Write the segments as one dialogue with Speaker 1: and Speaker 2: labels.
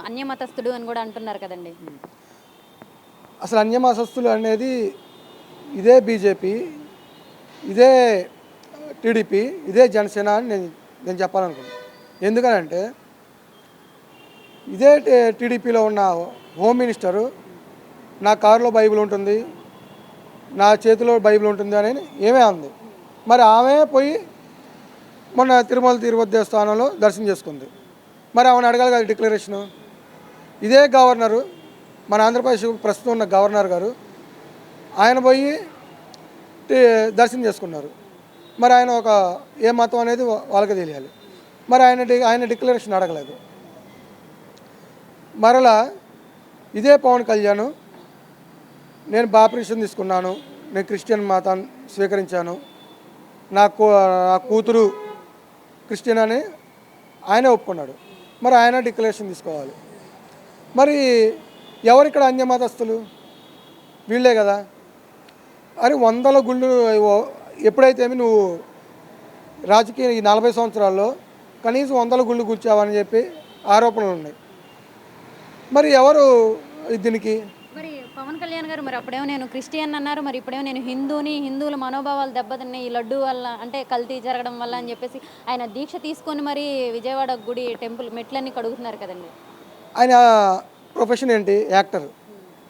Speaker 1: అన్యమతస్థుడు అని కూడా అంటున్నారు కదండి.
Speaker 2: అసలు అన్యమతస్థులు అనేది ఇదే బీజేపీ, ఇదే టీడీపీ, ఇదే జనసేన అని నేను చెప్పాలనుకున్నాను. ఎందుకనంటే ఇదే టీడీపీలో ఉన్న హోమ్ మినిస్టరు నా కారులో బైబిల్ ఉంటుంది, నా చేతిలో బైబిల్ ఉంటుంది అని ఏమే అంది. మరి ఆమె పోయి మొన్న తిరుపతి దేవస్థానంలో దర్శనం చేసుకుంది. మరి ఆమెను అడగాలి కదా డిక్లరేషను. ఇదే గవర్నరు, మన ఆంధ్రప్రదేశ్ ప్రస్తుతం ఉన్న గవర్నర్ గారు, ఆయన పోయి దర్శనం చేసుకున్నారు. మరి ఆయన ఒక ఏ మతం అనేది వాళ్ళకి తెలియాలి. మరి ఆయన డిక్లరేషన్ అడగలేదు. మరలా ఇదే పవన్ కళ్యాణ్, నేను బాప్టిజం తీసుకున్నాను, నేను క్రిస్టియన్ మతాన్ని స్వీకరించాను, నా కూతురు క్రిస్టియన్ అని ఆయనే ఒప్పుకున్నాడు. మరి ఆయన డిక్లరేషన్ తీసుకోవాలి. మరి ఎవరిక్కడ అన్యమతస్థులు? వీళ్ళే కదా. అని వందల గుళ్ళు ఎప్పుడైతే నువ్వు రాజకీయ ఈ 40 సంవత్సరాల్లో కనీసం వందల గుళ్ళు కూర్చావని చెప్పి ఆరోపణలు ఉన్నాయి. మరి ఎవరు దీనికి?
Speaker 1: మరి పవన్ కళ్యాణ్ గారు మరి అప్పుడేమో నేను క్రిస్టియన్ అన్నారు, మరి ఇప్పుడేమో నేను హిందూని, హిందువుల మనోభావాలు దెబ్బతిన్నాయి ఈ లడ్డు వల్ల, అంటే కల్తీ జరగడం వల్ల అని చెప్పేసి ఆయన దీక్ష తీసుకొని మరి విజయవాడ గుడి టెంపుల్ మెట్లన్నీ కడుగుతున్నారు కదండి.
Speaker 2: ఆయన ప్రొఫెషన్ ఏంటి? యాక్టర్.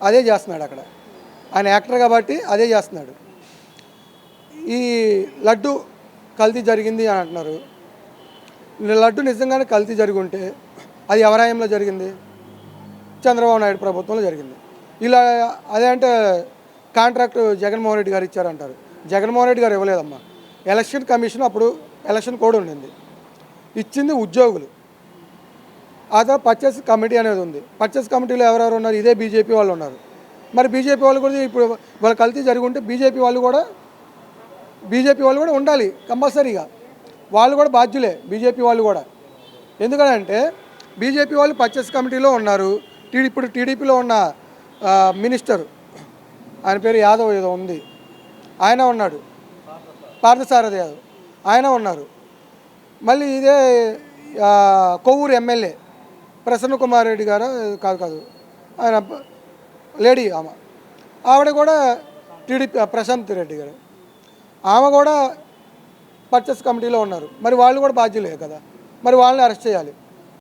Speaker 2: అదే చేస్తున్నాడు అక్కడ. ఆయన యాక్టర్ కాబట్టి అదే చేస్తున్నాడు. ఈ లడ్డు కల్తీ జరిగింది అని అంటున్నారు. లడ్డు నిజంగానే కల్తీ జరిగి ఉంటే అది ఎవరి హయాంలో జరిగింది? చంద్రబాబు నాయుడు ప్రభుత్వంలో జరిగింది. ఇలా అదే అంటే కాంట్రాక్ట్ జగన్మోహన్ రెడ్డి గారు ఇచ్చారంటారు. జగన్మోహన్ రెడ్డి గారు ఇవ్వలేదమ్మా. ఎలక్షన్ కమిషన్ అప్పుడు ఎలక్షన్ కోడ్ ఉండింది, ఇచ్చింది ఉద్యోగులు. ఆ తర్వాత పర్చేస్ కమిటీ అనేది ఉంది. పర్చేస్ కమిటీలో ఎవరెవరు ఉన్నారు? ఇదే బీజేపీ వాళ్ళు ఉన్నారు. మరి బీజేపీ వాళ్ళు కూడా ఇప్పుడు వాళ్ళ కల్తీ జరిగి ఉంటే బీజేపీ వాళ్ళు కూడా ఉండాలి కంపల్సరీగా. వాళ్ళు కూడా బాధ్యులే, బీజేపీ వాళ్ళు కూడా. ఎందుకంటే బీజేపీ వాళ్ళు పర్చేస్ కమిటీలో ఉన్నారు. ఇప్పుడు టీడీపీలో ఉన్న మినిస్టర్, ఆయన పేరు యాదవ్ ఏదో ఉంది, ఆయన ఉన్నాడు. పార్థసారథి యాదవ్ ఆయన ఉన్నారు. మళ్ళీ ఇదే కొవ్వూరు ఎమ్మెల్యే ప్రసన్న కుమార్ రెడ్డి గారు కాదు ఆయన లేడీ, ఆవిడ కూడా టీడీపీ, ప్రశాంత్ రెడ్డి గారు, ఆమె కూడా పర్చేస్ కమిటీలో ఉన్నారు. మరి వాళ్ళు కూడా బాధ్యులే కదా. మరి వాళ్ళని అరెస్ట్ చేయాలి.